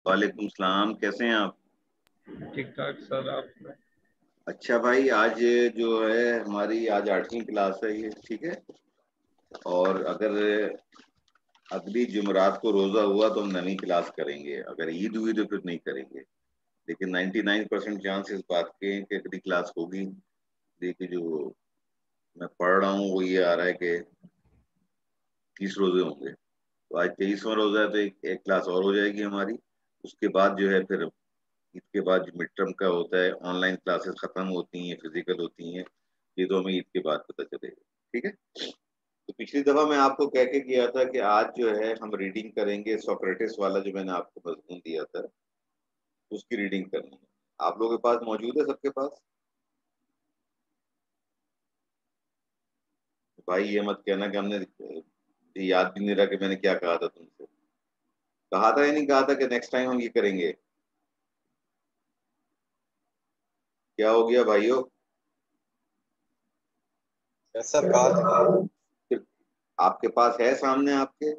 وعلیکم السلام، کیسے ہیں آپ؟ ٹھیک ٹھاک سر آپ. اچھا بھائی، آج جو ہے ہماری آج 8ویں کلاس ہے یہ، ٹھیک ہے؟ اور اگر اگلی جمعرات کو روزہ ہوا تو ہم 9ویں کلاس کریں گے، اگر عید ہوئی تو پھر نہیں کریں گے، لیکن 99% چانس اس بات کے ہیں کہ اگلی کلاس ہوگی. دیکھیے جو میں پڑھ رہا ہوں وہ یہ آ رہا ہے کہ 30 روزے ہوں گے. تو آج 23واں روزہ ہے تو ایک کلاس اور ہو جائے گی ہماری. اس کے بعد جو ہے پھر عید کے بعد جو مڈ ٹرم کا ہوتا ہے، آن لائن کلاسز ختم ہوتی ہیں، فزیکل ہوتی ہیں. یہ تو ہمیں عید کے بعد پتہ چلے گا، ٹھیک ہے؟ تو پچھلی دفعہ میں آپ کو کہہ کے کیا تھا کہ آج جو ہے ہم ریڈنگ کریں گے سوکریٹس والا، جو میں نے آپ کو مضمون دیا تھا اس کی ریڈنگ کرنی ہے. آپ لوگوں کے پاس موجود ہے؟ سب کے پاس؟ بھائی یہ مت کہنا کہ ہم نے یاد بھی نہیں رہا کہ میں نے کیا کہا تھا تم سے. کہا تھا یا نہیں کہا تھا کہ نیکسٹ ٹائم ہم یہ کریں گے؟ کیا ہو گیا بھائیو؟ سر کہا تھا. آپ کے پاس ہے سامنے آپ کے؟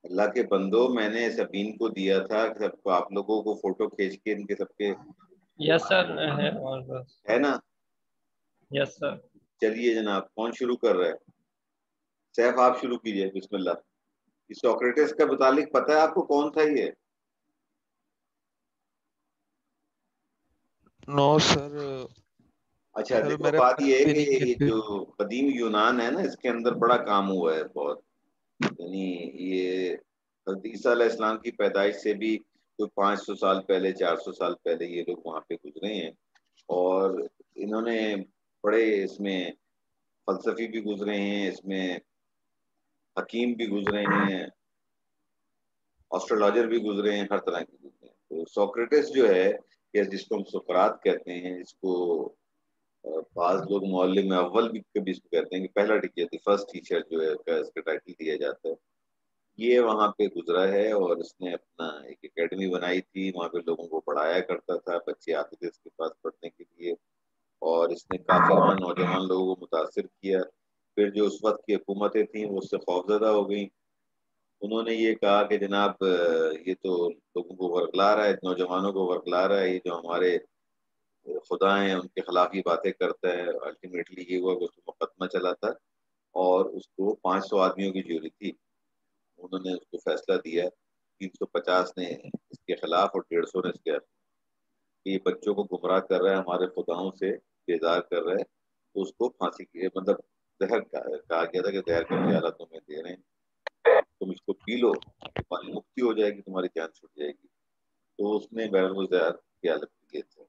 اللہ کے بندو، میں نے سبین کو دیا تھا سب کو، آپ لوگوں کو فوٹو کھینچ کے ان کے سب کے. یس سر ہے اور بس. ہے نا؟ یس سر. چلیے جناب، کون شروع کر رہا ہے؟ سیف آپ شروع کیجئے، بسم اللہ. اس سوکریٹس کا متعلق پتہ ہے آپ کو کون تھا یہ؟ نو سر. اچھا سر دیکھو، میرے بات پاس یہ ہے بھی کہ نہیں ہے یہ پھر. جو قدیم یونان ہے نا، اس کے اندر بڑا کام ہوا ہے بہت. یعنی یہ حضرت عیسیٰ علیہ السلام کی پیدائش سے بھی کوئی 500 سال پہلے، 400 سال پہلے یہ لوگ وہاں پہ گزرے ہیں. اور انہوں نے بڑے اس میں فلسفی بھی گزرے ہیں، اس میں حکیم بھی گزرے ہیں، آسٹرولوجر بھی گزرے ہیں، ہر طرح کے گزرے ہیں. تو سوکریٹس جو ہے، یا جس کو ہم سقراط کہتے ہیں، اس کو بعض لوگ معلم اول بھی کبھی اس کو کہتے ہیں کہ پہلا ٹیچر، فرسٹ ٹیچر جو ہے اس کا ٹائٹل دیا جاتا ہے. یہ وہاں پہ گزرا ہے اور اس نے اپنا ایک اکیڈمی بنائی تھی، وہاں پہ لوگوں کو پڑھایا کرتا تھا، بچے آتے تھے اس کے پاس پڑھنے کے لیے. اور اس نے کافی وہاں نوجوان لوگوں کو متاثر کیا. پھر جو اس وقت کی حکومتیں تھیں وہ اس سے خوفزدہ ہو گئیں. انہوں نے یہ کہا کہ جناب یہ تو لوگوں کو ورگلا رہا ہے، نوجوانوں کو ورگلا رہا ہے، یہ جو ہمارے خدا ہیں ان کے خلاف ہی باتیں کرتا ہے. الٹیمیٹلی یہ ہوا کہ اس کو مقدمہ چلا تھا اور اس کو 500 آدمیوں کی جوری تھی. انہوں نے اس کو فیصلہ دیا، 350 نے اس کے خلاف اور 150 نے اس کے خلاف، کہ یہ بچوں کو گمراہ کر رہا ہے، ہمارے خداؤں سے بیزار کر رہا ہے. تو اس کو پھانسی کی مطلب زہر کہا گیا تھا کہ زہر کا پیالہ تمہیں دے رہے ہیں، تم اس کو پی لو، تمہاری مکتی ہو جائے گی، تمہاری جان چھوٹ جائے گی. تو اس نے بہرحال زہر پیالہ پی لیے تھے.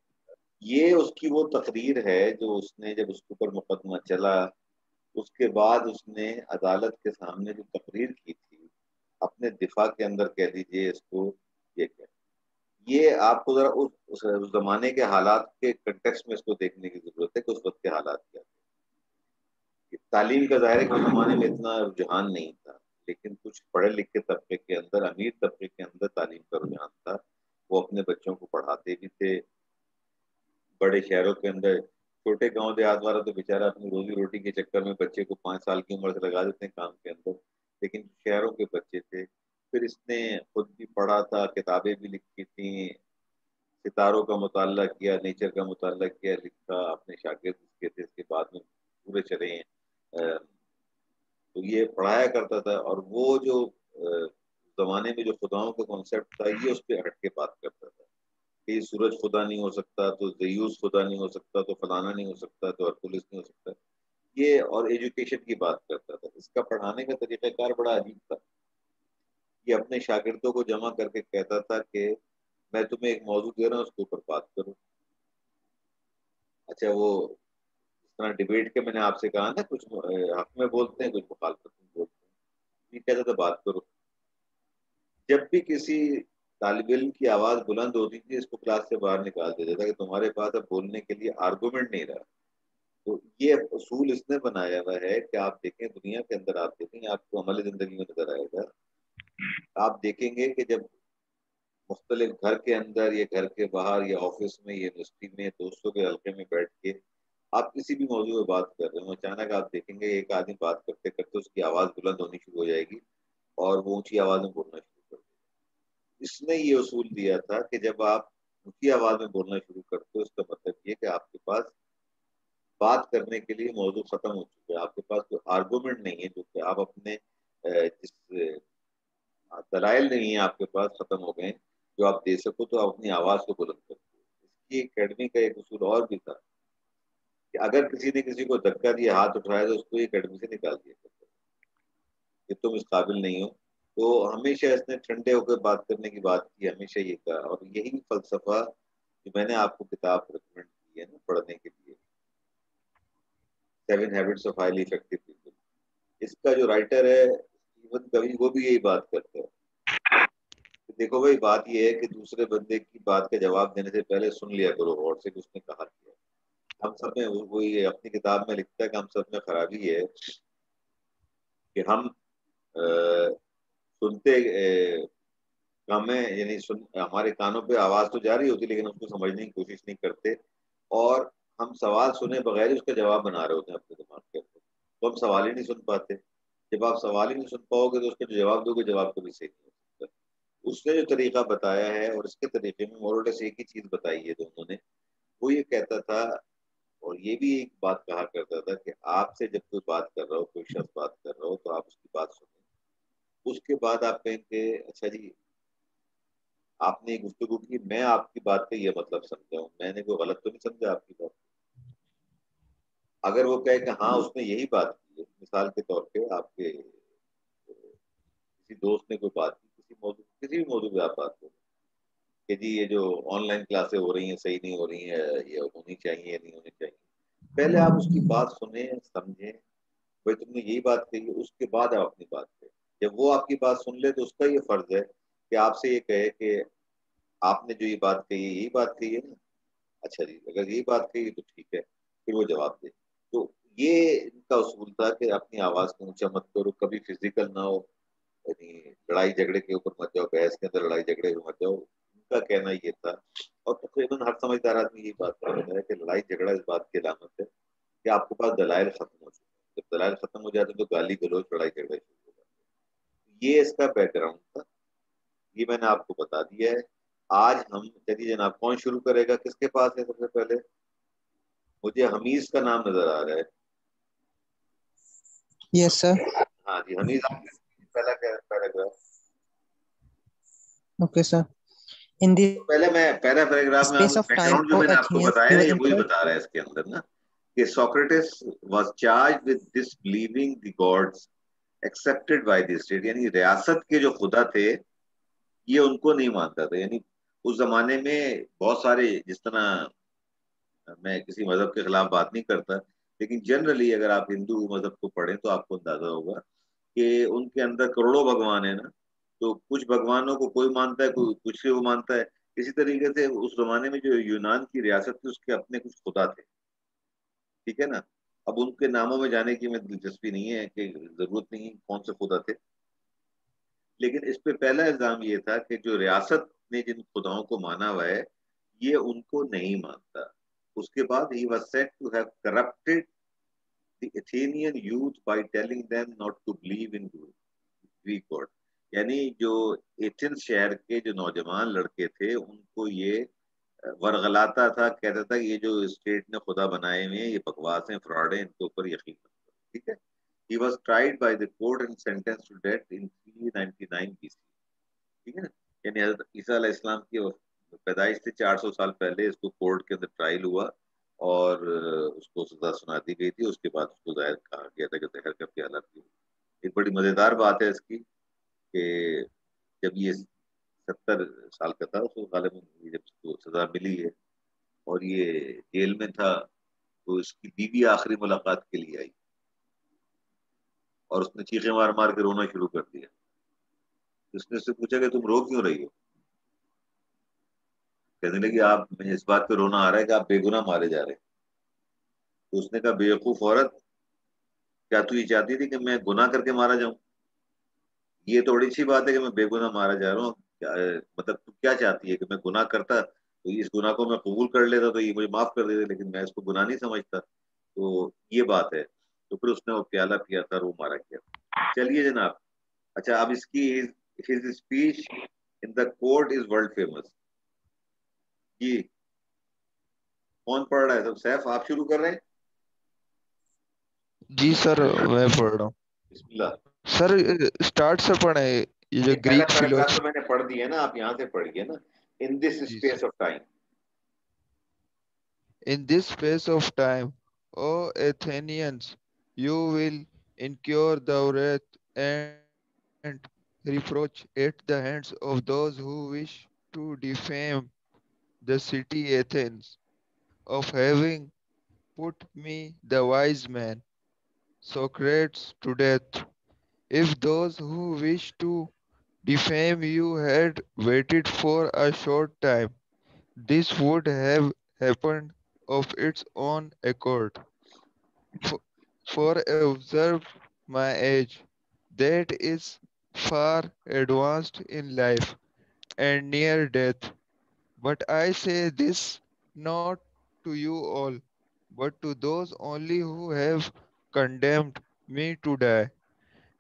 یہ اس کی وہ تقریر ہے جو اس نے جب اس کے اوپر مقدمہ چلا، اس کے بعد اس نے عدالت کے سامنے جو تقریر کی تھی اپنے دفاع کے اندر، کہہ دیجیے اس کو، یہ کیا یہ آپ کو ذرا اس زمانے کے حالات کے کنٹیکسٹ میں اس کو دیکھنے کی ضرورت ہے کہ اس وقت کے حالات کیا تھے. تعلیم کا ظاہر ہے کہ اس زمانے میں اتنا رجحان نہیں تھا، لیکن کچھ پڑھے لکھے طبقے کے اندر، امیر طبقے کے اندر تعلیم کا رجحان تھا. وہ اپنے بچوں کو پڑھاتے بھی تھے. بڑے شہروں کے اندر، چھوٹے گاؤں دیہات والا تو بیچارہ اپنی روزی روٹی کے چکر میں بچے کو 5 سال کی عمر سے لگا دیتے ہیں کام کے اندر، لیکن شہروں کے بچے تھے. پھر اس نے خود بھی پڑھا تھا، کتابیں بھی لکھی تھیں، ستاروں کا مطالعہ کیا، نیچر کا مطالعہ کیا، لکھا، اپنے شاگرد کے تھے، اس کے بعد میں پورے چلے ہیں. تو یہ پڑھایا کرتا تھا. اور وہ جو زمانے میں جو خداؤں کا کانسیپٹ تھا، یہ اس پہ ہٹ کے بات کرتا تھا کہ سورج خدا نہیں ہو سکتا، تو زیوس خدا نہیں ہو سکتا، تو فلانا نہیں ہو سکتا، تو ہرکولس نہیں ہو سکتا. یہ اور ایجوکیشن کی بات کرتا تھا. اس کا پڑھانے کا طریقہ کار بڑا عجیب تھا. یہ اپنے شاگردوں کو جمع کر کے کہتا تھا کہ میں تمہیں ایک موضوع دے رہا ہوں، اس کے اوپر بات کرو. اچھا، وہ جس طرح ڈیبیٹ کے میں نے آپ سے کہا نا، کچھ حق میں بولتے ہیں، کچھ مخالفت میں بولتے ہیں. یہ کہتا تھا بات کرو. جب بھی کسی طالب علم کی آواز بلند ہوتی تھی، اس کو کلاس سے باہر نکال دیتا تھا کہ تمہارے پاس اب بولنے کے لیے آرگومنٹ نہیں رہا. تو یہ اصول اس نے بنایا ہوا ہے کہ آپ دیکھیں دنیا کے اندر، آپ دیکھیں، آپ کو عملی زندگی میں نظر آئے گا. آپ دیکھیں گے کہ جب مختلف گھر کے اندر یا گھر کے باہر یا آفس میں یا یونیورسٹی میں دوستوں کے حلقے میں بیٹھ کے آپ کسی بھی موضوع پہ بات کر رہے ہوں، اچانک آپ دیکھیں گے ایک آدمی بات کرتے کرتے اس کی آواز بلند ہونی شروع ہو جائے گی اور وہ اونچی آواز میں بولنا شروع کر دے گا۔ اس نے یہ اصول دیا تھا کہ جب آپ اونچی آواز میں بولنا شروع کرتے ہو، اس کا مطلب یہ کہ آپ کے پاس بات کرنے کے لیے موضوع ختم ہو چکا ہے، آپ کے پاس کوئی آرگومنٹ نہیں ہے جو کہ آپ اپنے جس دلائل نہیں ہیں آپ کے پاس ختم ہو گئے جو آپ دے سکو، تو آپ اپنی آواز کو بلند کرتے ہو۔ اس کی اکیڈمی کا ایک اصول اور بھی تھا کہ اگر کسی نے کسی کو دھکا دیا، ہاتھ اٹھایا، تو اس کو اکیڈمی سے نکال دیا کرتا کہ تم اس قابل نہیں ہو۔ تو ہمیشہ اس نے ٹھنڈے ہو کے بات کرنے کی بات کی، ہمیشہ یہ کہا، اور یہی فلسفہ جو میں نے آپ کو کتاب ریکمنڈ کی ہے نا پڑھنے کے لیے، 7 Habits of Highly Effective People، اس کا جو رائٹر ہے اسٹیون کوی، وہ بھی یہی بات کرتا ہے کہ دیکھو بھائی، بات یہ ہے کہ دوسرے بندے کی بات کا جواب دینے سے پہلے سن لیا کرو غور سے کہ اس نے کہا کیا۔ ہم سب میں وہ یہ اپنی کتاب میں لکھتا ہے کہ ہم سب میں خرابی ہے کہ ہم سنتے ہمیں یعنی ہمارے کانوں پہ آواز تو جاری ہوتی لیکن اس کو سمجھنے کی کوشش نہیں کرتے، اور ہم سوال سنے بغیر ہی اس کا جواب بنا رہے ہوتے ہیں اپنے دماغ کے اندر، تو ہم سوال ہی نہیں سن پاتے۔ جب آپ سوال ہی نہیں سن پاؤ گے تو اس کا جو جواب دو گے، جواب کبھی صحیح نہیں ہو سکتا۔ اس نے جو طریقہ بتایا ہے، اور اس کے طریقے میں مورڈس ایک ہی چیز بتائی ہے دونوں نے، وہ یہ کہتا تھا، اور یہ بھی ایک بات کہا کرتا تھا کہ آپ سے جب کوئی بات کر رہا ہو، کوئی شخص بات کر رہا ہو، تو آپ اس کی بات سنیں، اس کے بعد آپ کہیں کہ اچھا جی، آپ نے گفتگو کی، میں آپ کی بات کا یہ مطلب سمجھا ہوں، میں نے کوئی غلط تو نہیں سمجھا آپ کی بات۔ اگر وہ کہے کہ ہاں اس نے یہی بات کی ہے، مثال کے طور پہ آپ کے کسی دوست نے کوئی بات کی، کسی بھی موضوع پہ آپ بات کریں کہ جی یہ جو آن لائن کلاسیں ہو رہی ہیں صحیح نہیں ہو رہی ہیں، یہ ہونی چاہیے یا نہیں ہونی چاہیے، پہلے آپ اس کی بات سنیں، سمجھیں، بھائی تم نے یہی بات کہی ہے، اس کے بعد آپ اپنی بات کریں۔ جب وہ آپ کی بات سن لے تو اس کا یہ فرض ہے کہ آپ سے یہ کہے کہ آپ نے جو یہ بات کہی ہے یہی بات کہی ہے نا، اچھا جی اگر یہی بات کہی ہے تو ٹھیک ہے، پھر وہ جواب دے۔ تو یہ ان کا اصول تھا کہ اپنی آواز کو اونچا مت کرو، کبھی فزیکل نہ ہو، یعنی لڑائی جھگڑے کے اوپر مت جاؤ، بحث کے اندر لڑائی جھگڑے میں مت جاؤ، ان کا کہنا یہ تھا۔ اور تقریباً ہر سمجھدار آدمی یہی بات کرتا ہے کہ لڑائی جھگڑا اس بات کی علامت ہے کہ آپ کے پاس دلائل ختم ہو چکے ہیں، جب دلائل ختم ہو جاتے ہیں تو گالی گلوچ، لڑائی جھگڑے شروع ہو جاتے ہیں۔ یہ اس کا بیک گراؤنڈ تھا، یہ میں نے آپ کو بتا دیا ہے۔ آج ہم، چلیے جناب، کون شروع کرے گا؟ کس کے پاس ہے سب سے پہلے؟ مجھے حمیز کا نام نظر آ رہا ہے۔ یس سر. ہاں جی حمیز، آپ پہلا paragraph. Okay sir. In the تو پہلے میں پہلا پیراگراف میں space of back time, ground جو O میں نے آپ کو Athenians, بتایا you ہے were یہ وہی employed. بتا رہا ہے اس کے اندر نا، کہ Socrates was charged with disbelieving the gods accepted by the state، یعنی ریاست کے جو خدا تھے یہ ان کو نہیں مانتا تھا۔ یعنی اس زمانے میں بہت سارے، جس طرح میں کسی مذہب کے خلاف بات نہیں کرتا، لیکن جنرلی اگر آپ ہندو مذہب کو پڑھیں تو آپ کو اندازہ ہوگا کہ ان کے اندر کروڑوں بھگوان ہیں نا، تو کچھ بھگوانوں کو کوئی مانتا ہے، کوئی کچھ کو مانتا ہے۔ اسی طریقے سے اس زمانے میں جو یونان کی ریاست تھی اس کے اپنے کچھ خدا تھے، ٹھیک ہے نا۔ اب ان کے ناموں میں جانے کی میں دلچسپی نہیں ہے، کہ ضرورت نہیں کون سے خدا تھے، لیکن اس پہ پہلا الزام یہ تھا کہ جو ریاست نے جن خداؤں کو مانا ہوا ہے یہ ان کو نہیں مانتا۔ اس کے بعد he was said to have corrupted the Athenian youth by telling them not to believe in Greek God، یعنی جو ایتھنز شہر کے جو نوجوان لڑکے تھے ان کو یہ ورغلاتا تھا، کہتا تھا یہ جو اسٹیٹ نے خدا بنائے ہوئے ہیں یہ بکواس ہیں، فراڈ ہیں، ان کے اوپر یقین مت کرو، ٹھیک ہے۔ He was tried by the court and sentenced to death in 399 BC، ٹھیک ہے نا، یعنی حضرت عیسیٰ علیہ السلام کی پیدائش سے 400 سال پہلے اس کو کورٹ کے اندر ٹرائل ہوا اور اس کو سزا سنا دی گئی تھی۔ اس کے بعد اس کو ظاہر کہا گیا تھا کہ زہر کا پیالہ پیو۔ ایک بڑی مزیدار بات ہے اس کی کہ جب یہ 70 سال کا تھا، اس کو غالباً جب اس کو سزا ملی ہے اور یہ جیل میں تھا، تو اس کی بیوی آخری ملاقات کے لیے آئی اور اس نے چیخیں مار مار کے رونا شروع کر دیا۔ اس نے اس سے پوچھا کہ تم رو کیوں رہی ہو؟ کہنے لگی آپ، مجھے اس بات پہ رونا آ رہا ہے کہ آپ بے گناہ مارے جا رہے ہیں۔ تو اس نے کہا بیوقوف عورت، کیا تو یہ چاہتی تھی کہ میں گناہ کر کے مارا جاؤں؟ یہ تو بڑی اچھی بات ہے کہ میں بے گناہ مارا جا رہا ہوں، مطلب تو کیا چاہتی ہے کہ میں گناہ کرتا تو اس گناہ کو میں قبول کر لیتا تو یہ مجھے معاف کر دیتے، لیکن میں اس کو گناہ نہیں سمجھتا۔ تو یہ بات ہے. تو پھر اس نے وہ پیالہ پیا تھا اور وہ مارا گیا. چلیے جناب. اچھا اب اس کی his speech in the court is world famous. جی کون پڑھ رہا ہے؟ تو سیف آپ شروع کر رہے ہیں. جی سر میں پڑھ رہا ہوں. بسم اللہ. سر اسٹارٹ سے پڑھیں یہ جو یہ پہلا گریک پیراگراف فلوسفر. تو میں نے پڑھ دیا ہے نا, آپ یہاں سے پڑھیے نا. In this G space sir. of time. In this space of time, O Athenians, you will incur the wrath and reproach at the hands of those who wish to defame the city Athens of having put me, the wise man, Socrates, to death. If those who wish to defame you had waited for a short time, this would have happened of its own accord. For, for observe my age, that is far advanced in life and near death. But I say this not to you all, but to those only who have condemned me to die.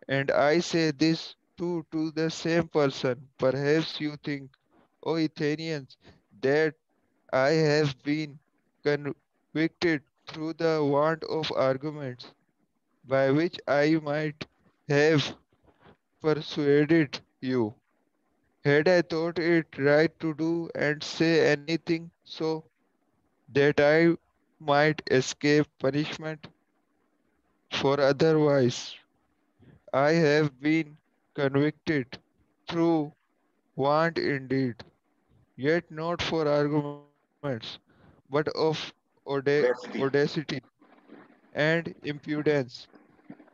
And I say this too to the same person. Perhaps you think, O Athenians, that I have been convicted through the want of arguments by which I might have persuaded you. Had I thought it right to do and say anything so that I might escape punishment, for otherwise I have been convicted through want indeed, yet not for arguments, but of Audacity. audacity and impudence,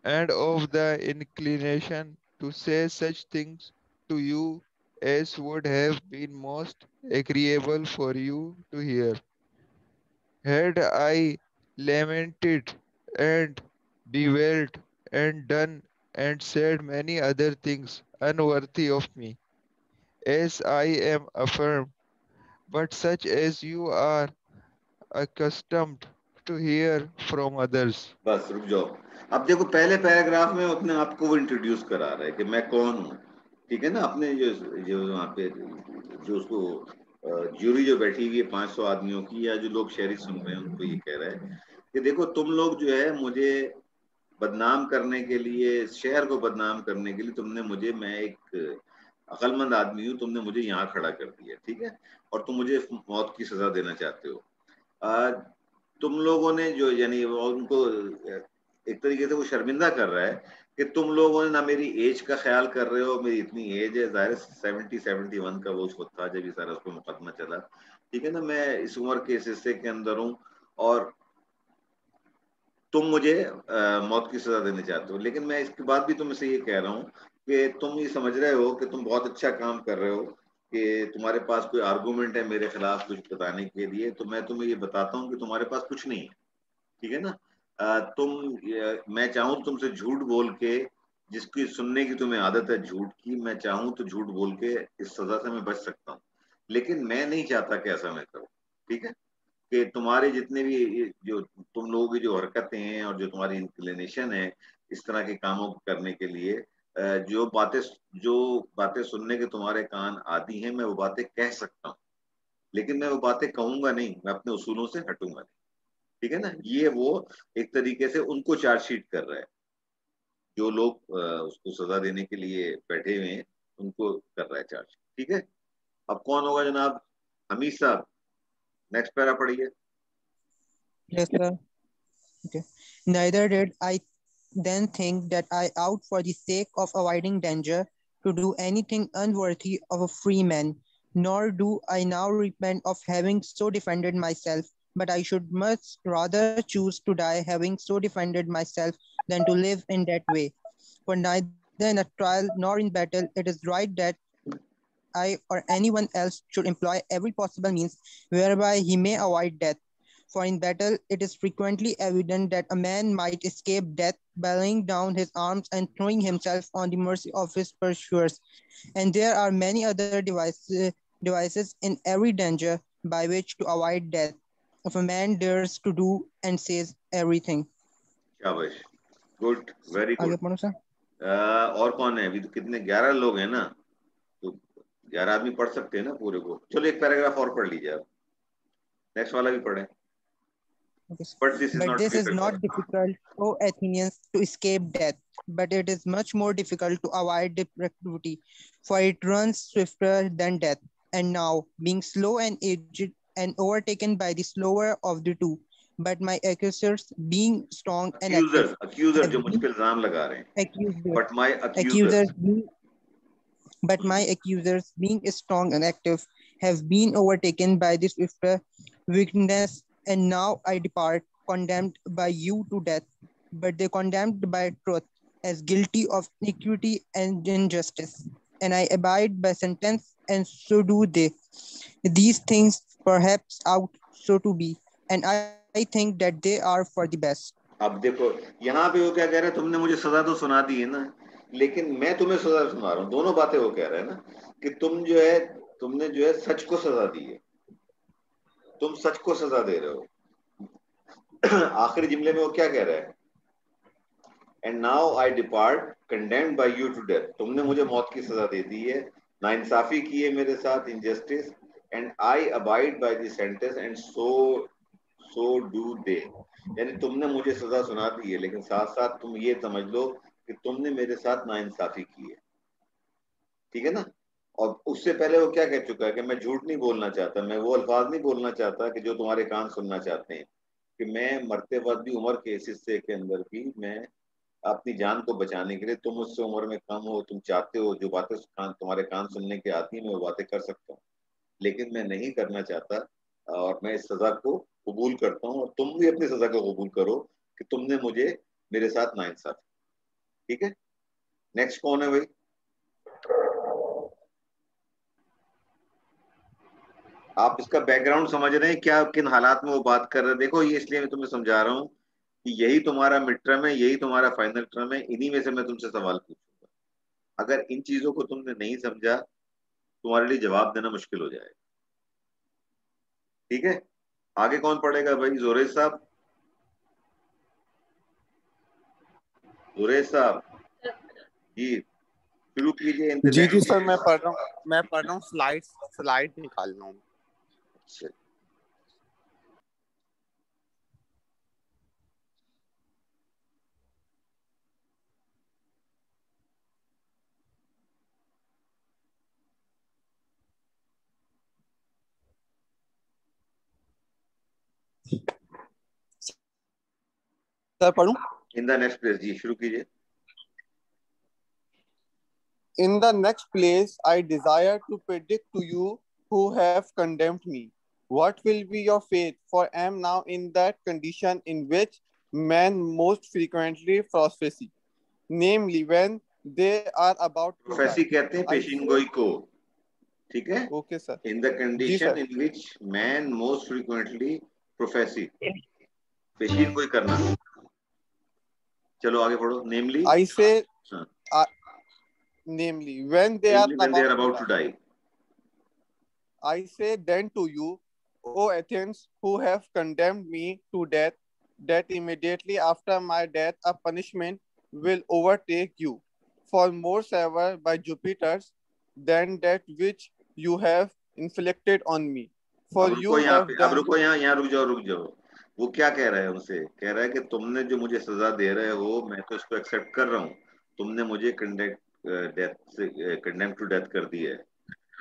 and of the inclination to say such things to you as would have been most agreeable for you to hear. Had I lamented and bewailed and done and said many other things unworthy of me, as I am affirmed, but such as you are accustomed to hear from others. بس رک جاؤ. اب دیکھو پہلے paragraph میں اپنے آپ کو وہ انٹروڈیوس کرا رہا ہے کہ میں کون ہوں. ٹھیک ہے نا. اپنے جو وہاں پہ جو اس کو جیوری جو بیٹھی ہوئی ہے 500 آدمیوں کی, یا جو لوگ شہری سن رہے ہیں ان کو یہ کہہ رہا ہے کہ دیکھو تم لوگ جو ہے مجھے بدنام کرنے کے لیے, شہر کو بدنام کرنے کے لیے تم نے مجھے, میں ایک عقل مند آدمی ہوں, تم نے مجھے یہاں کھڑا کر دیا. ٹھیک ہے. اور تم مجھے موت کی سزا دینا چاہتے ہو. تم لوگوں نے جو یعنی ان کو ایک طریقے سے وہ شرمندہ کر رہا ہے کہ تم لوگوں نے نہ میری ایج کا خیال کر رہے ہو. میری اتنی ایج ہے, ظاہر 71 کا وہ اس وقت تھا جب یہ سارا اس پہ مقدمہ چلا. ٹھیک ہے نا. میں اس عمر کے اس حصے کے اندر ہوں اور تم مجھے موت کی سزا دینے چاہتے ہو. لیکن میں اس کے بعد بھی تم سے یہ کہہ رہا ہوں کہ تم یہ سمجھ رہے ہو کہ تم بہت اچھا کام کر رہے ہو, کہ تمہارے پاس کوئی آرگومنٹ ہے میرے خلاف کچھ بتانے کے لیے. تو میں تمہیں یہ بتاتا ہوں کہ تمہارے پاس کچھ نہیں ہے. ٹھیک ہے نا. میں چاہوں تم سے جھوٹ بول کے, جس کی سننے کی تمہیں عادت ہے جھوٹ کی, میں چاہوں تو جھوٹ بول کے اس سزا سے میں بچ سکتا ہوں. لیکن میں نہیں چاہتا کہ ایسا میں کروں. ٹھیک ہے. کہ تمہارے جتنے بھی جو تم لوگوں کی جو حرکتیں ہیں اور جو تمہاری انکلینیشن ہے اس طرح کے کاموں کو کرنے کے لیے, جو باتیں سننے کے تمہارے کان عادی ہیں, میں وہ باتیں کہہ سکتا ہوں. لیکن میں وہ باتیں کہوں گا نہیں, میں اپنے اصولوں سے ہٹوں گا نہیں. ٹھیک ہے نا. یہ وہ ایک طریقے سے ان کو چارج شیٹ کر رہا ہے, جو لوگ اس کو سزا دینے کے لیے بیٹھے ہوئے ہیں ان کو کر رہا ہے چارج. ٹھیک ہے. اب کون ہوگا جناب؟ حمید صاحب نیکسٹ پیرا پڑھیے. Yes, sir. Okay. Neither did I then think that I ought, for the sake of avoiding danger, to do anything unworthy of a free man, nor do I now repent of having so defended myself, but I should much rather choose to die having so defended myself than to live in that way. For neither in a trial nor in battle it is right that I or anyone else should employ every possible means whereby he may avoid death. For in battle it is frequently evident that a man might escape death by laying down his arms and throwing himself on the mercy of his pursuers. And there are many other devices in every danger by which to avoid death. of a man dares to do and says everything. शाबाश, good, very आगे good. पढ़ो sir. और कौन है? अभी तो कितने 11 लोग हैं ना, तो 11 आदमी पढ़ सकते हैं ना पूरे को। चलो एक पैराग्राफ और पढ़ लीजिए आप, नेक्स्ट वाला भी पढ़े। Okay. But this is But not this is difficult. not difficult, O Athenians, to escape death, but it is much more difficult to avoid depravity, for it runs swifter than death. And now, being slow and aged and overtaken by the slower of the two, but my accusers, being strong and active, Accuser have जो मुझ been पे इल्जाम लगा रहे हैं, accusers, but my accusers, accusers being, but my accusers, being strong and active, have been overtaken by this swifter weakness, and now I depart, condemned by you to death, but they condemned by truth, as guilty of iniquity and injustice. And I abide by sentence, and so do they. These things perhaps ought so to be, and I think that they are for the best. अब देखो यहाँ पे वो क्या कह रहे हैं, तुमने मुझे सजा तो सुना दी है ना, लेकिन मैं तुम्हें सजा सुना रहा हूँ। दोनों बातें वो कह रहे हैं ना, कि तुमने जो है सच को सजा दी है, तुम सच को सजा दे रहे हो। आखिरी जुमले में वो क्या कह रहा है? And now I depart condemned by you to death, तुमने मुझे मौत की सजा दे दी है, नाइंसाफी की है मेरे साथ, injustice, and I abide by the sentence and so do they. यानी तुमने मुझे सजा सुना दी है, लेकिन साथ साथ तुम ये समझ लो कि तुमने मेरे साथ नाइंसाफी की है। ठीक है ना? और उससे पहले वो क्या कह चुका है कि मैं झूठ नहीं बोलना चाहता, मैं वो अल्फाज नहीं बोलना चाहता कि जो तुम्हारे कान सुनना चाहते हैं, कि मैं मरते वक्त भी उम्र के इस हिस्से के अंदर भी मैं अपनी जान को बचाने के लिए, तुम मुझसे उम्र में कम हो, तुम चाहते हो जो बातें तुम्हारे कान सुनने के आती है, मैं वो बातें कर सकता हूँ, लेकिन मैं नहीं करना चाहता, और मैं इस सजा को कबूल करता हूँ, और तुम भी अपनी सजा को कबूल करो कि तुमने मुझे मेरे साथ नाइंसाफी। ठीक है, नेक्स्ट कौन है भाई? आप इसका बैकग्राउंड समझ रहे हैं क्या, किन हालात में वो बात कर रहे हैं? देखो ये इसलिए मैं तुम्हें समझा रहा हूँ कि यही तुम्हारा मिड टर्म है, यही तुम्हारा फाइनल टर्म है, इन्हीं में से मैं तुमसे सवाल पूछूंगा। अगर इन चीजों को तुमने नहीं समझा, तुम्हारे लिए जवाब देना मुश्किल हो जाएगा। ठीक है, आगे कौन पढ़ेगा भाई? जोरेश साहब, जोरेश साहब जी शुरू कीजिए। जी जी सर, मैं पढ़ रहा हूँ, स्लाइड निकाल रहा हूँ। अच्छा, सर पढ़ूं? इन द नेक्स्ट प्लेस, जी शुरू कीजिए। In the next place, I desire to predict to you who have condemned me. What will be your fate? For I am now in that condition in which men most frequently prophesy, namely when they are about to prophecy die. कहते हैं पेशिन गोई को। ठीक है, Okay, sir. In the G condition sir. In which man most frequently prophecy, पेशीन गोई करना। चलो आगे पढ़ो। नेमली, I say, हाँ, namely when they are about to die. I say then to you, O Athens, who have condemned me to death, that immediately after my death a punishment will overtake you, for more severe by Jupiter's than that which you have inflicted on me. For अब you रुको यहाँ have पे, अब done. रुको यहाँ रुक जाओ। वो क्या कह रहा है उनसे? कह रहा है कि तुमने जो मुझे सजा दे रहे हो, मैं तो इसको एक्सेप्ट कर रहा हूँ, तुमने मुझे कंडेम टू डेथ कर दी है,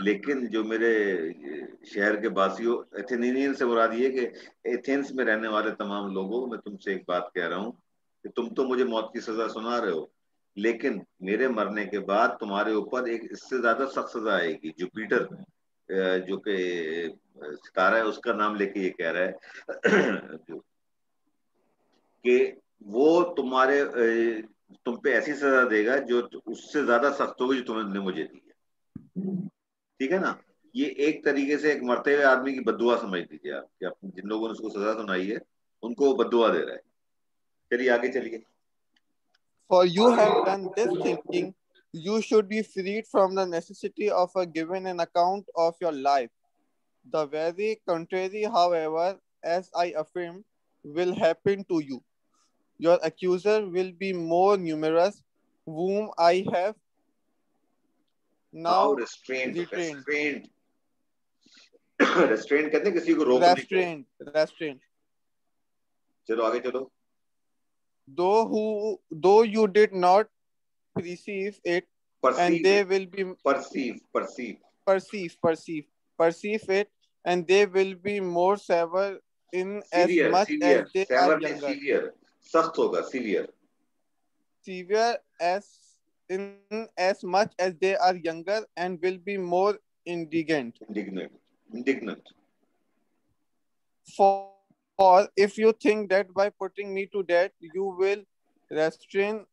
लेकिन जो मेरे शहर के बासियों, एथेनियन से मुराद ये कि एथेंस में रहने वाले तमाम लोगों, मैं तुमसे एक बात कह रहा हूँ कि तुम तो मुझे मौत की सजा सुना रहे हो, लेकिन मेरे मरने के बाद तुम्हारे ऊपर एक इससे ज्यादा सख्त सजा आएगी। जुपिटर जो कि सितारा है, उसका नाम लेके ये कह रहा है कि वो तुम पे ऐसी सजा देगा जो उससे ज्यादा सख्त होगी जो तुमने मुझे दी है। ठीक है ना? ये एक तरीके से एक मरते हुए आदमी की बद्दुआ समझ लीजिए आप, कि जिन लोगों ने उसको सजा सुनाई है उनको वो बद्दुआ दे रहा है। चलिए आगे चलिए। For you have done this thinking, you should be freed from the necessity of giving an account of your life. The very contrary, however, as I affirmed, will happen to you. Your accuser will be more numerous, whom I have now now restrained. restrained. restrained कहते हैं किसी को रोकने को. Restrained. चलो आगे चलो. Though you did not perceive it, and they will be perceive it, and they will be more severe in severe, as much severe. as they severe are younger. Severe. सख्त होगा severe. Severe as in as much as they are younger, and will be more indignant. For if you think that by putting me to death, you will restrain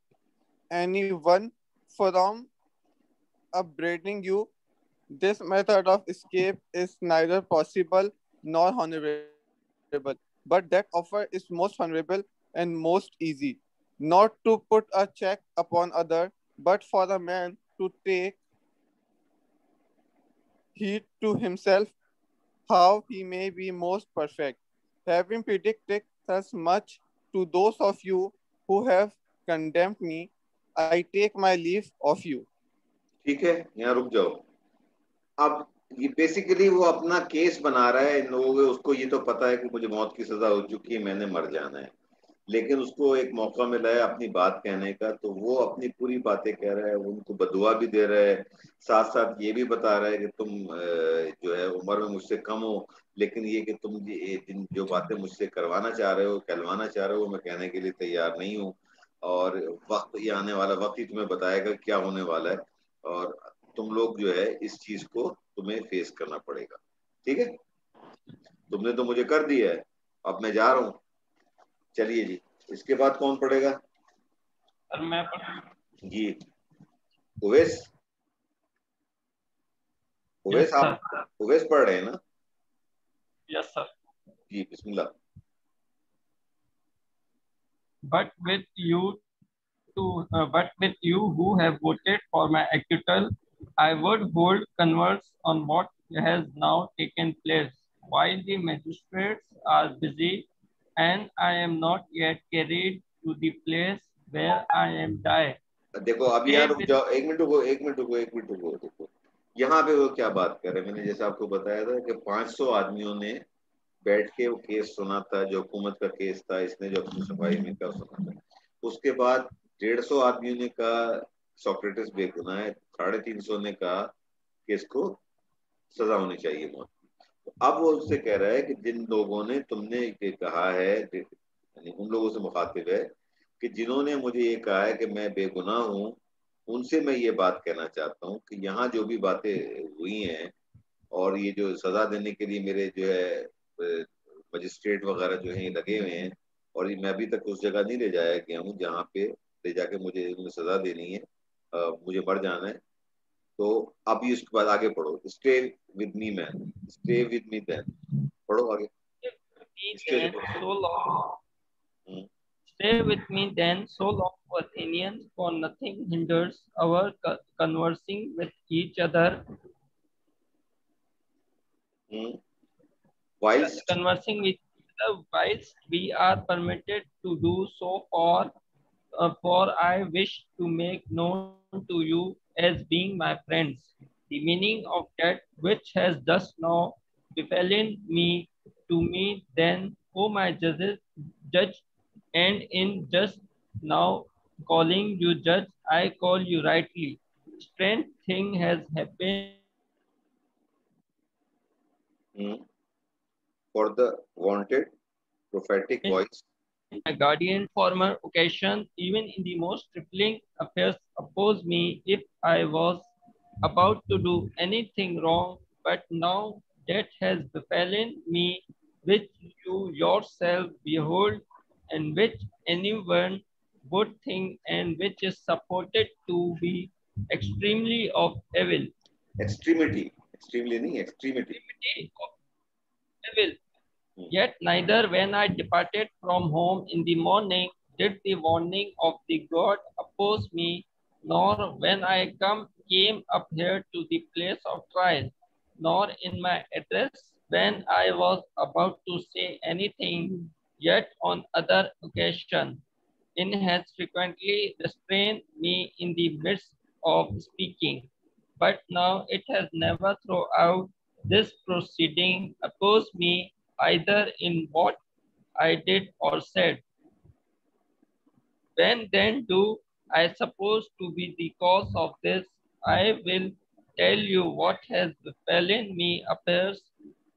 anyone from upbraiding you, this method of escape is neither possible nor honorable, but that offer is most honorable and most easy. Not to put a check upon other, but for a man to take heed to himself, how he may be most perfect. Having predicted thus much to those of you who have condemned me, I take my leave of you. ठीक है, यहाँ रुक जाओ. अब ये basically वो अपना case बना रहा है. इन लोगों को, उसको ये तो पता है कि मुझे मौत की सजा हो चुकी है, मैंने मर जाना है, लेकिन उसको एक मौका मिला है अपनी बात कहने का, तो वो अपनी पूरी बातें कह रहा है. उनको बदुआ भी दे रहा है, साथ साथ ये भी बता रहा है कि तुम जो है उम्र में मुझसे कम हो, लेकिन ये कि तुम जो बातें मुझसे करवाना चाह रहे हो, कहलवाना चाह रहे हो, मैं कहने के लिए तैयार नहीं हूँ. और वक्त ये आने वाला वक्त ही तुम्हें बताएगा क्या होने वाला है, और तुम लोग जो है इस चीज को तुम्हें फेस करना पड़ेगा. ठीक है, तुमने तो मुझे कर दिया है, अब मैं जा रहा हूँ. चलिए जी, इसके बाद कौन पढ़ेगा? सर मैं पढ़ूं जी. उवैस आप उवैस पढ़ रहे हैं ना? Yes sir. जी बिस्मिल्लाह. But with you who have voted for my acquittal, I would hold converse on what has now taken place, while the magistrates are busy, and I am not yet carried to the place where I am died. देखो अब यहाँ रुक जाओ, एक minute रुको. देखो यहाँ पे वो क्या बात कर रहे हैं. मैंने जैसे आपको बताया था कि 500 आदमियों ने बैठ के वो केस सुना था, जो हुकूमत का केस था, इसने जो अपनी सफाई में क्या सुना था. उसके बाद 150 आदमियों ने कहा सोक्रेटिस बेगुनाह है, 350 ने कहा कि इसको सजा होनी चाहिए मौत. तो अब वो उससे कह रहा है कि जिन लोगों ने तुमने ये कहा है, यानी उन लोगों से मुखातिब है कि जिन्होंने मुझे ये कहा है कि मैं बेगुनाह हूँ, उनसे मैं ये बात कहना चाहता हूँ कि यहाँ जो भी बातें हुई हैं और ये जो सजा देने के लिए मेरे जो है मजिस्ट्रेट वगैरह जो है लगे हुए हैं, और मैं अभी तक उस जगह नहीं ले जाया गया हूँ जहाँ पे ले जाके मुझे सजा देनी है, मुझे मर जाना है. तो अब ये उसके बाद आगे पढ़ो. Stay with me man, stay with me then. पढ़ो आगे. Stay with me then so long, Athenians, for nothing hinders our conversing with each other. Whilst conversing with each other, whilst we are permitted to do so, for I wish to make known to you as being my friends the meaning of that which has thus now befallen me to me. Then, O my judge, and in just now calling you judge, I call you rightly. Strange thing has happened. For the wanted prophetic voice. My guardian, former occasion, even in the most trifling affairs, oppose me if I was about to do anything wrong, but now that has befallen me, which you yourself behold, and which anyone would think, and which is supported to be extremely of evil. Extremity of evil. Yet neither when I departed from home in the morning did the warning of the God oppose me, nor when I came up here to the place of trial, nor in my address when I was about to say anything, yet on other occasions, it has frequently restrained me in the midst of speaking. But now it has never throughout this proceeding opposed me either in what I did or said. When then do I suppose to be the cause of this, I will tell you what has befallen me appears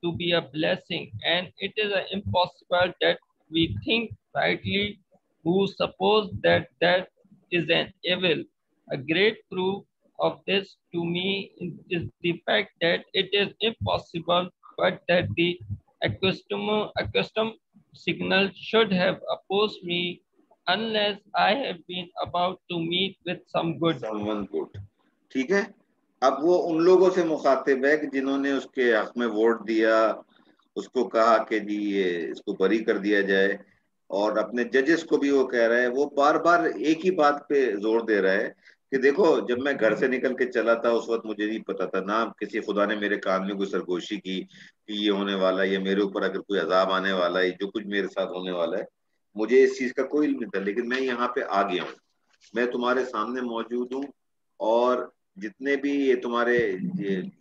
to be a blessing, and it is impossible that we think rightly who suppose that that is an evil. A great proof of this to me is the fact that it is impossible, but that the accustomed signal should have opposed me unless I have been about to meet with some good. Someone good. ठीक है, अब वो उन लोगों से मुखातिब है कि जिन्होंने उसके हक में वोट दिया, उसको कहा कि जी ये इसको बरी कर दिया जाए, और अपने जजेस को भी वो कह रहा है, वो बार बार एक ही बात पे जोर दे रहा है कि देखो जब मैं घर से निकल के चला था उस वक्त मुझे नहीं पता था, ना किसी खुदा ने मेरे कान में कोई सरगोशी की कि ये होने वाला है, ये मेरे ऊपर अगर कोई अजाब आने वाला है, जो कुछ मेरे साथ होने वाला है, मुझे इस चीज का कोई इल्म नहीं था, लेकिन मैं यहाँ पे आ गया हूँ, मैं तुम्हारे सामने मौजूद हूँ, और जितने भी ये तुम्हारे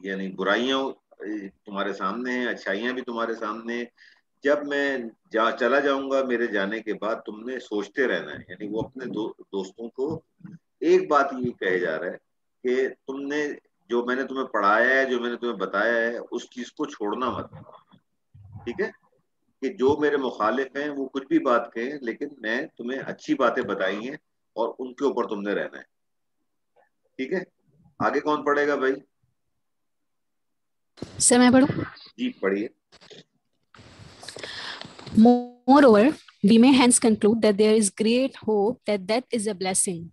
यानी बुराइयां तुम्हारे सामने हैं, अच्छाइयां भी तुम्हारे सामने हैं, जब मैं चला जाऊंगा मेरे जाने के बाद तुमने सोचते रहना है, यानी वो अपने दोस्तों को एक बात ये कहे जा रहा है कि तुमने जो मैंने तुम्हें पढ़ाया है, जो मैंने तुम्हें बताया है, उस चीज को छोड़ना मत, ठीक है, कि जो मेरे मुखालिफ हैं वो कुछ भी बात कहें, लेकिन मैं तुम्हें अच्छी बातें बताई हैं और उनके ऊपर तुमने रहना है, ठीक है। आगे कौन पढ़ेगा भाई? सर मैं पढ़ूं? जी पढ़िए। Moreover, we may hence conclude that there is great hope that death is a blessing.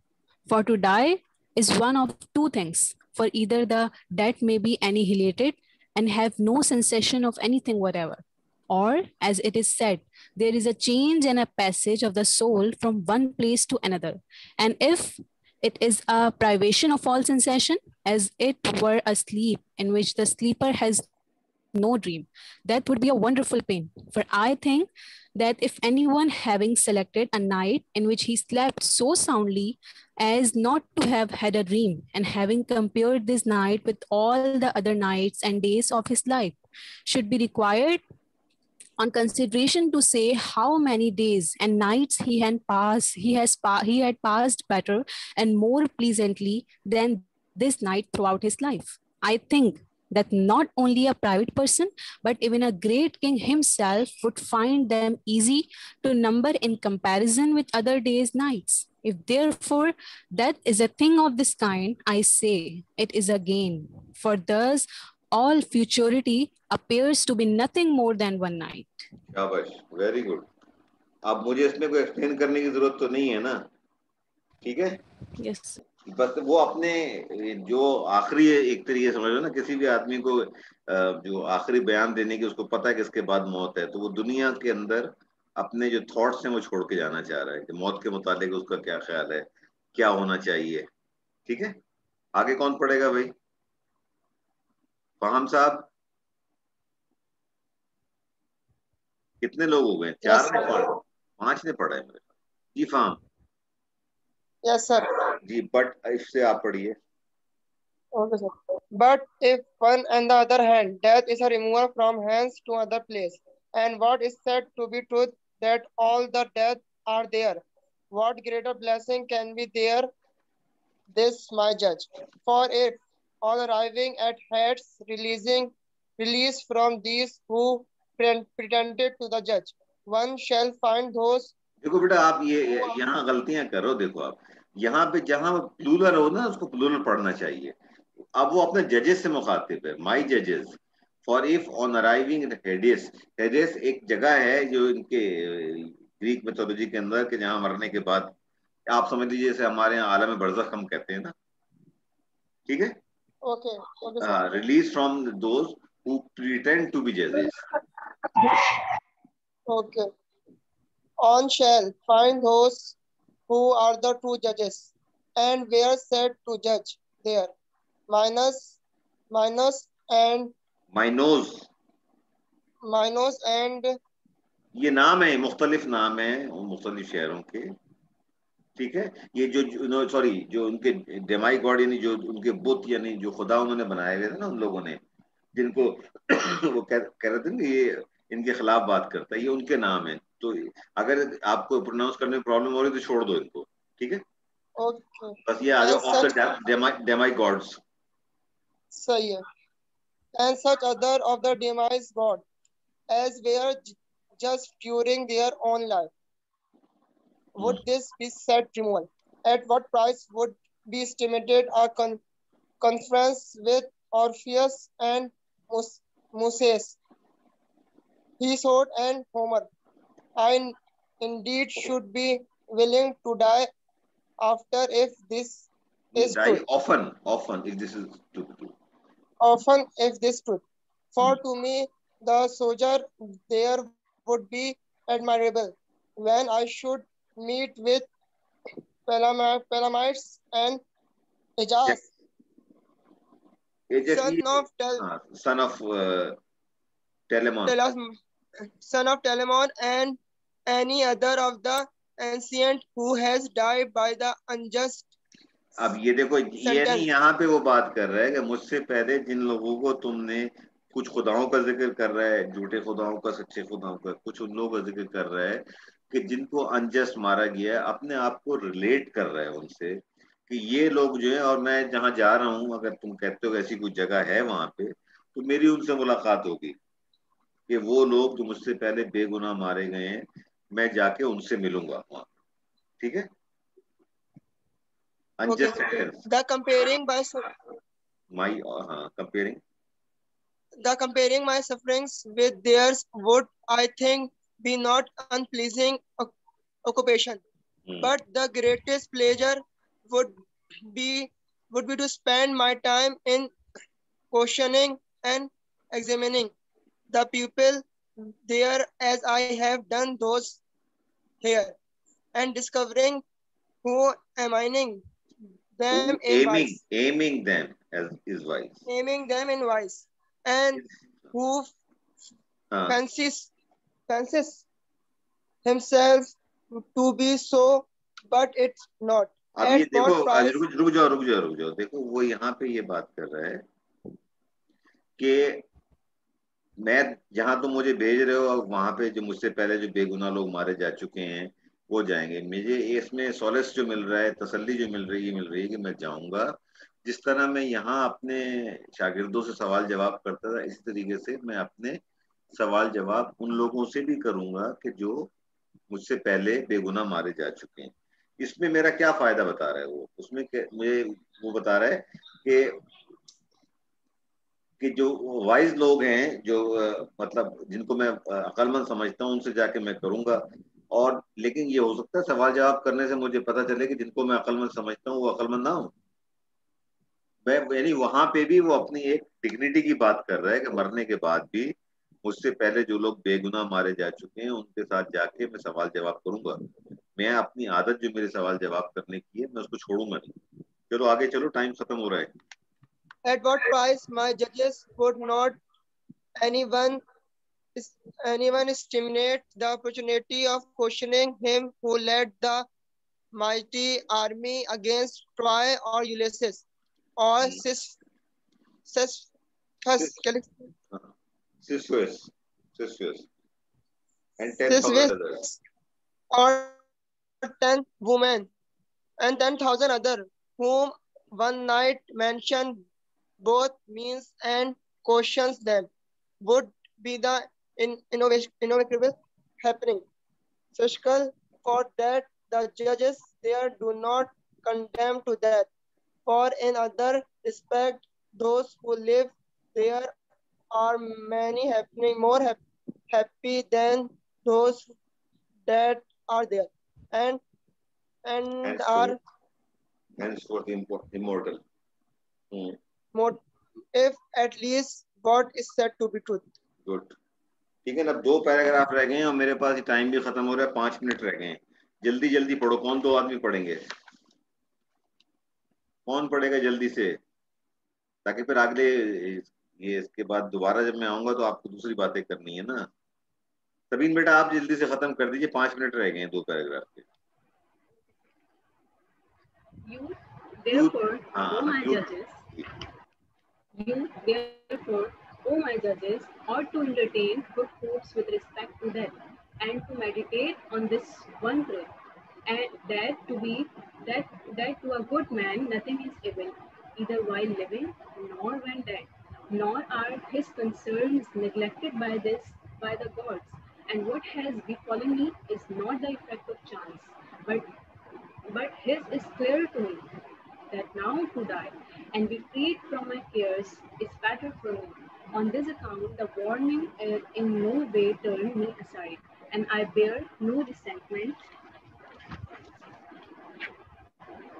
For to die is one of two things. For either the dead may be annihilated and have no sensation of anything whatever. Or, as it is said, there is a change and a passage of the soul from one place to another. And if it is a privation of all sensation, as it were a sleep in which the sleeper has no dream, that would be a wonderful pain. For I think that if anyone having selected a night in which he slept so soundly as not to have had a dream, and having compared this night with all the other nights and days of his life, should be required on consideration to say how many days and nights he had passed better and more pleasantly than this night throughout his life. I think that not only a private person, but even a great king himself would find them easy to number in comparison with other days' nights. If therefore death is a thing of this kind, I say it is a gain, for thus all futurity appears to be nothing more than one night. शाबाश, very good. अब मुझे इसमें कोई explain करने की जरूरत तो नहीं है ना, ठीक है? Yes. बस वो अपने जो आखिरी एक तरीके समझ लो ना, किसी भी आदमी को जो आखिरी बयान देने की उसको पता है कि इसके बाद मौत है, तो वो दुनिया के अंदर अपने जो थॉट्स हैं वो छोड़ के जाना चाह रहा है कि मौत के मुतालिक उसका क्या ख्याल है, क्या होना चाहिए, ठीक है। आगे कौन पढ़ेगा भाई? फाहम साहब, कितने लोग हो गए? 4 ने पढ़ा, 5 ने पढ़ा है मेरे साथ। जी फाहम। Yes, sir. जी, बट इससे आप पढ़िए। Okay, sir. But if one on the other hand, death is a removal from hence to other place, and what is said to be truth, that all the dead are there, what greater blessing can be there? This my judge. For if on arriving at heads release from these who pretended to the judge, one shall find those. देखो बेटा, आप ये यहाँ गलतियां करो। देखो आप यहाँ पे जहाँ प्लूरल हो ना, उसको प्लूरल पढ़ना चाहिए। अब वो अपने जजेस से मुखातिब है, माई जजेस। For if on arriving in Hades, Hades एक जगह है जो इनके ग्रीक मिथोलॉजी के अंदर के जहाँ मरने के बाद, आप समझ लीजिए जैसे हमारे यहाँ आलम बरज़ख हम कहते हैं ना, ठीक है? Okay. Release from those who pretend to be जजेस। Okay. On shall find those who are the true judges, and were said to judge there, minus and Minos, Minos and یہ نام ہے, مختلف نام ہیں مختلف شہروں کے, ٹھیک ہے. یہ جو سوری جو ان کے ڈیمائی گاڈ یعنی جو ان کے بت یعنی جو خدا انہوں نے بنائے ہوئے تھے نا ان لوگوں نے, جن کو وہ کہہ رہے تھے نا یہ ان کے خلاف بات کرتا ہے, یہ ان کے نام ہیں. تو اگر آپ کو پروناؤنس کرنے میں پرابلم ہو رہی ہے تو چھوڑ دو ان کو, ٹھیک ہے. okay. بس یہ آ جاؤ آف دا ڈیمائی گاڈس. صحیح ہے. And such other of the demise God as were just during their own life. Would this be set removal? At what price would be estimated a conference with Orpheus and Moses, Hesiod and Homer? I indeed should be willing to die after if this is true. Often if this is true. Often if this truth. For to me, the sojourn there would be admirable when I should meet with Pelamites and Ejas, son of Telamon, and any other of the ancient who has died by the unjust. اب یہ دیکھو یہ نہیں یہاں پہ وہ بات کر رہا ہے کہ مجھ سے پہلے جن لوگوں کو تم نے کچھ خداؤں کا ذکر کر رہا ہے, جھوٹے خداؤں کا, سچے خداؤں کا, کچھ ان لوگوں کا ذکر کر رہا ہے کہ جن کو انجسٹ مارا گیا ہے, اپنے آپ کو ریلیٹ کر رہا ہے ان سے کہ یہ لوگ جو ہیں, اور میں جہاں جا رہا ہوں اگر تم کہتے ہو کہ ایسی کوئی جگہ ہے وہاں پہ تو میری ان سے ملاقات ہوگی کہ وہ لوگ جو مجھ سے پہلے بے گناہ مارے گئے ہیں میں جا کے ان سے ملوں گا وہاں, ٹھیک ہے. Okay. The comparing my sufferings with theirs would, I think, be not unpleasing occupation, but the greatest pleasure would be to spend my time in questioning and examining the people there as I have done those here, and discovering who aiming them in wise, aiming them as is wise, aiming them in wise, and who fancies himself to be so, but it's not. اب یہ دیکھو رک جاؤ دیکھو وہ یہاں پہ یہ بات کر رہا ہے کہ میں جہاں تم مجھے بھیج رہے ہو وہاں پہ جو مجھ سے پہلے جو بے گناہ لوگ مارے جا چکے ہیں وہ جائیں گے. مجھے اس میں سولس جو مل رہا ہے, تسلی جو مل رہی ہے کہ میں جاؤں گا. جس طرح میں یہاں اپنے شاگردوں سے سوال جواب کرتا تھا اسی طریقے سے میں اپنے سوال جواب ان لوگوں سے بھی کروں گا کہ جو مجھ سے پہلے بے گناہ مارے جا چکے ہیں. اس میں میرا کیا فائدہ بتا رہا ہے وہ, اس میں مجھے وہ بتا رہا ہے کہ جو وائز لوگ ہیں, جو مطلب جن کو میں عقل مند سمجھتا ہوں ان سے جا کے میں کروں گا. اور لیکن یہ ہو سکتا ہے سوال جواب کرنے سے مجھے پتا چلے کہ جن کو میں عقل مند سمجھتا ہوں وہ عقل مند نہ ہوں. میں یعنی وہاں پہ بھی وہ اپنی ایک ڈگنیٹی کی بات کر رہا ہے کہ مرنے کے بعد بھی مجھ سے پہلے جو لوگ بے گناہ مارے جا چکے ہیں ان کے ساتھ جا کے میں سوال جواب کروں گا. میں اپنی عادت جو میرے سوال جواب کرنے کی ہے میں اس کو چھوڑوں گا نہیں. چلو آگے چلو, ٹائم ختم ہو رہا ہے. At what price my judges would not anyone estimate the opportunity of questioning him who led the mighty army against Troy or Ulysses or Sisyphus and 10,000 others, or 10 women and 10,000 other whom one night mentioned both means and questions them, would be the inevitable happening. Sushkal, for that the judges there do not condemn to death, for in other respect those who live there are many more happy than those that are there and are henceforth immortal. If at least what is said to be truth. Good. ٹھیک ہے نا, 2 paragraph رہ گئے ہیں اور میرے پاس time بھی ختم ہو رہا ہے, 5 منٹ رہ گئے ہیں. جلدی جلدی پڑھو. کون 2 آدمی پڑھیں گے؟ کون پڑھے گا جلدی سے تاکہ پھر اگلے یہ اس کے بعد دوبارہ جب میں آؤں گا تو آپ کو دوسری باتیں کرنی ہے نا. سبین بیٹا آپ جلدی سے ختم کر دیجیے, 5 منٹ رہ گئے ہیں 2 پیراگراف کے. You, therefore, O my you, judges, you, therefore, O my judges, ought to entertain good hopes with respect to death, and to meditate on this one truth, and that to a good man nothing is evil, either while living nor when dead, nor are his concerns neglected by the gods. And what has befallen me is not the effect of chance, but his is clear to me, that now to die and be freed from my cares is better for me. On this account, the warning in no way turned me aside, and I bear no resentment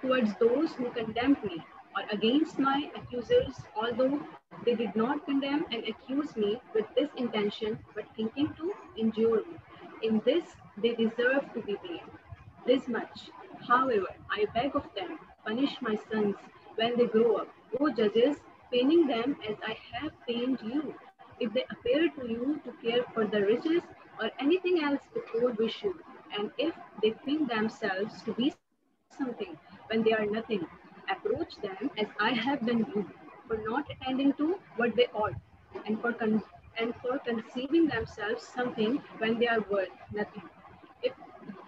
towards those who condemned me, or against my accusers, although they did not condemn and accuse me with this intention, but thinking to injure me. In this they deserve to be blamed. This much, however, I beg of them, punish my sons when they grow up, O judges, paining them as I have pained you. If they appear to you to care for the riches or anything else before wish you, and if they think themselves to be something when they are nothing, approach them as I have done you, for not attending to what they ought, and for conceiving themselves something when they are worth nothing. If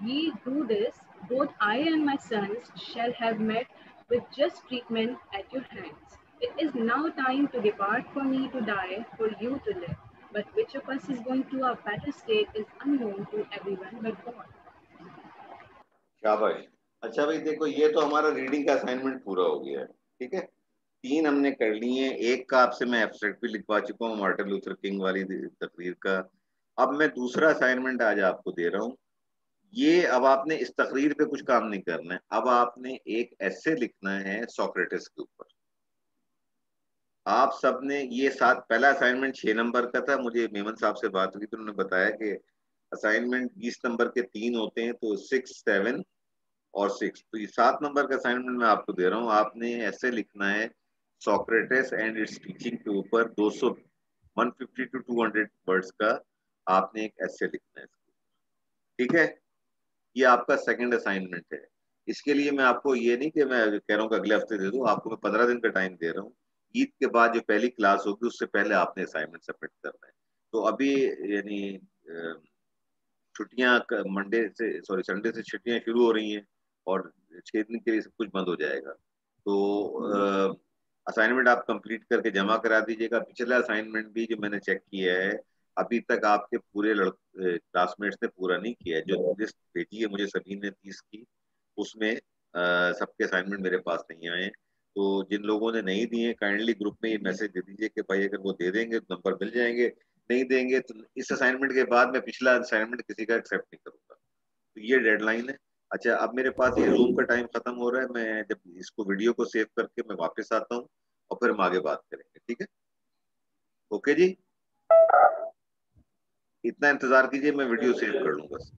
ye do this, both I and my sons shall have met with just treatment at your hands. It is now time to depart for me to die, for you to live. But which of us is going to a better state is unknown to everyone but God. شاباش. اچھا بھائی دیکھو, یہ تو ہمارا reading کا assignment پورا ہو گیا ہے. ٹھیک ہے, 3 ہم نے کر لی ہیں. ایک کا آپ سے میں ایبسٹریکٹ بھی لکھوا چکا ہوں, مارٹن لوتھر کنگ والی تقریر کا. اب میں دوسرا اسائنمنٹ آج آپ کو دے رہا ہوں. یہ اب آپ نے اس تقریر پہ کچھ کام نہیں کرنا ہے. اب آپ نے ایک ایسے لکھنا ہے سوکریٹس کے اوپر. آپ سب نے یہ پہلا اسائنمنٹ 6 نمبر کا تھا. مجھے میمن صاحب سے بات ہوئی تو انہوں نے بتایا کہ اسائنمنٹ 20 نمبر کے 3 ہوتے ہیں, تو 6, 7 اور 6. تو یہ 7 نمبر کا اسائنمنٹ میں آپ کو دے رہا ہوں. آپ نے ایسے لکھنا ہے سوکریٹس اینڈ اٹس ٹیچنگ کے اوپر 150 to 200 ورڈز کا آپ نے ایک ایسے لکھنا ہے. ٹھیک ہے, یہ آپ کا سیکنڈ اسائنمنٹ ہے. اس کے لیے میں آپ کو یہ نہیں کہ میں کہہ رہا ہوں کہ اگلے ہفتے دے دوں, آپ کو میں 15 دن کا ٹائم دے رہا ہوں. عید کے بعد جو پہلی کلاس ہوگی اس سے پہلے آپ نے اسائنمنٹ سبمٹ کرنا ہے. تو ابھی یعنی چھٹیاں سنڈے سے چھٹیاں شروع ہو رہی ہیں اور 6 دن کے لیے سب کچھ بند ہو جائے گا. تو اسائنمنٹ آپ کمپلیٹ کر کے جمع کرا دیجیے گا. پچھلا اسائنمنٹ بھی جو میں نے چیک کیا ہے ابھی تک آپ کے پورے کلاس میٹس نے پورا نہیں کیا ہے. جو لسٹ بھیجی ہے مجھے سبھی نے 30 کی, اس میں سب کے اسائنمنٹ میرے پاس نہیں آئے. تو جن لوگوں نے نہیں دیے کائنڈلی گروپ میں یہ میسج دے دیجیے کہ بھائی اگر وہ دے دیں گے تو نمبر مل جائیں گے, نہیں دیں گے تو اس اسائنمنٹ کے بعد میں پچھلا اسائنمنٹ کسی کا ایکسیپٹ نہیں کروں گا. تو یہ ڈیڈ لائن ہے. اچھا, اب میرے پاس یہ زوم کا ٹائم ختم ہو رہا ہے. میں جب اس کو ویڈیو کو سیو کر کے میں واپس آتا ہوں اور پھر ہم آگے بات کریں گے. ٹھیک ہے, اوکے جی, اتنا انتظار کیجیے, میں ویڈیو سیو کر لوں بس.